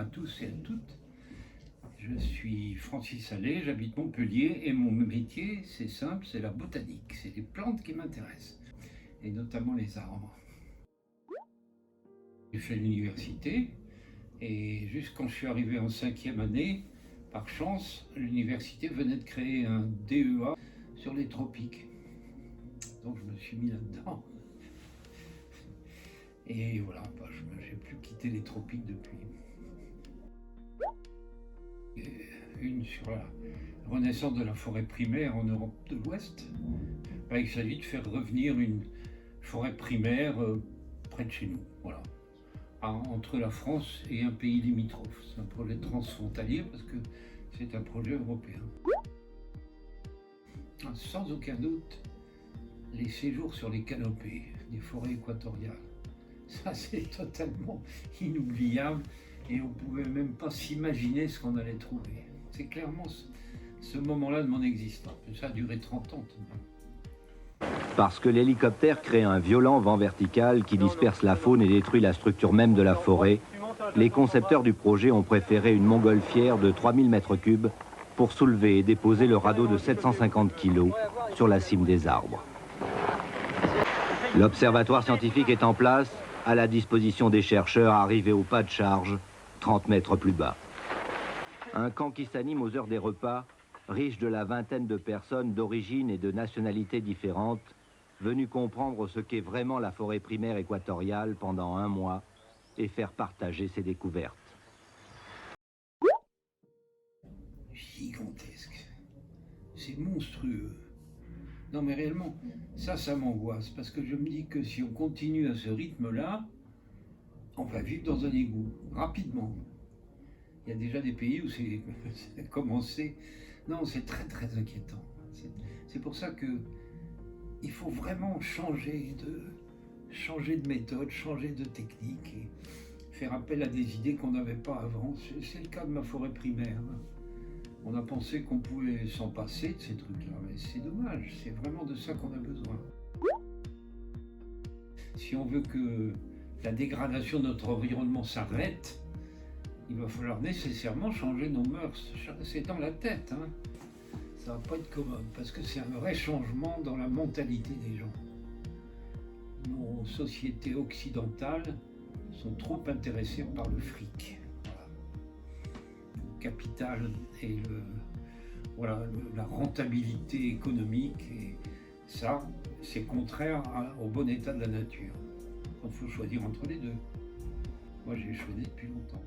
à tous et à toutes. Je suis Francis Allais, j'habite Montpellier et mon métier, c'est simple, c'est la botanique. C'est les plantes qui m'intéressent, et notamment les arbres. J'ai fait l'université et juste quand je suis arrivé en 5e année, par chance, l'université venait de créer un DEA sur les tropiques. Donc je me suis mis là-dedans. Et voilà, j'ai plus quitté les tropiques depuis. Une sur la renaissance de la forêt primaire en Europe de l'Ouest. Il s'agit de faire revenir une forêt primaire près de chez nous, voilà, entre la France et un pays limitrophe. C'est un projet transfrontalier parce que c'est un projet européen. Sans aucun doute, les séjours sur les canopées des forêts équatoriales, ça c'est totalement inoubliable et on ne pouvait même pas s'imaginer ce qu'on allait trouver. C'est clairement ce moment-là de mon existence. Ça a duré 30 ans tout de même. Parce que l'hélicoptère crée un violent vent vertical qui disperse la faune et détruit la structure même de la forêt, les concepteurs du projet ont préféré une montgolfière de 3000 m3 pour soulever et déposer le radeau de 750 kg sur la cime des arbres. L'observatoire scientifique est en place, à la disposition des chercheurs arrivés au pas de charge, 30 mètres plus bas. Un camp qui s'anime aux heures des repas, riche de la vingtaine de personnes d'origine et de nationalités différentes, venues comprendre ce qu'est vraiment la forêt primaire équatoriale pendant un mois et faire partager ses découvertes. Gigantesque. C'est monstrueux. Non mais réellement, ça m'angoisse parce que je me dis que si on continue à ce rythme-là, on va vivre dans un égout, rapidement. Il y a déjà des pays où c'est commencé. Non, c'est très très inquiétant. C'est pour ça que il faut vraiment changer de méthode, changer de technique et faire appel à des idées qu'on n'avait pas avant. C'est le cas de ma forêt primaire. On a pensé qu'on pouvait s'en passer de ces trucs-là, mais c'est dommage, c'est vraiment de ça qu'on a besoin. Si on veut que la dégradation de notre environnement s'arrête, il va falloir nécessairement changer nos mœurs. C'est dans la tête, hein. Ça va pas être commode, parce que c'est un vrai changement dans la mentalité des gens. Nos sociétés occidentales sont trop intéressées par le fric. Capital et la rentabilité économique, et ça c'est contraire au bon état de la nature. Il faut choisir entre les deux. Moi j'ai choisi depuis longtemps.